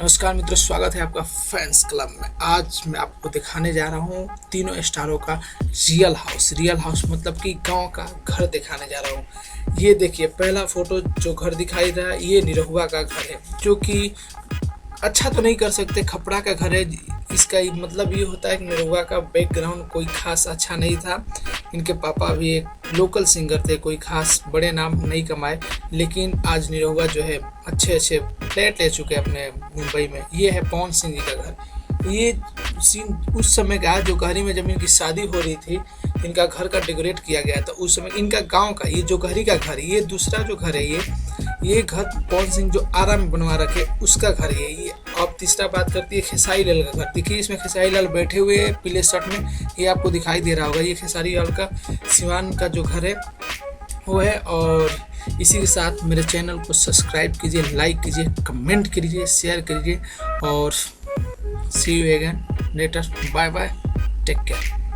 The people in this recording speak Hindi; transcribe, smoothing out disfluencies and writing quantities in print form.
नमस्कार मित्रों, स्वागत है आपका फैंस क्लब में। आज मैं आपको दिखाने जा रहा हूँ तीनों स्टारों का रियल हाउस मतलब कि गांव का घर दिखाने जा रहा हूँ। ये देखिए, पहला फोटो जो घर दिखाई दे रहा है ये निरहुआ का घर है, जो कि अच्छा तो नहीं कर सकते, खपड़ा का घर है। इसका मतलब ये होता है कि निरहुआ का बैकग्राउंड कोई खास अच्छा नहीं था। इनके पापा भी एक लोकल सिंगर थे, कोई खास बड़े नाम नहीं कमाए, लेकिन आज निरहुआ जो है अच्छे अच्छे फ्लैट ले चुके हैं अपने मुंबई में। ये है पवन सिंह जी का घर। ये सीन उस समय का है जो गहरी में जब इनकी शादी हो रही थी, इनका घर का डेकोरेट किया गया था उस समय। इनका गांव का ये जो गहरी का घर है, ये दूसरा जो घर है, ये घर पवन सिंह जो आरा में बनवा रखे उसका घर है ये। अब तीसरा बात करती है खेसारी लाल का घर। देखिए, इसमें खेसारी लाल बैठे हुए हैं पीले शर्ट में, ये आपको दिखाई दे रहा होगा। ये खेसारी लाल का सिवान का जो घर है वो है। और इसी के साथ मेरे चैनल को सब्सक्राइब कीजिए, लाइक कीजिए, कमेंट कीजिए, शेयर कीजिए और see you again later. Bye bye, take care.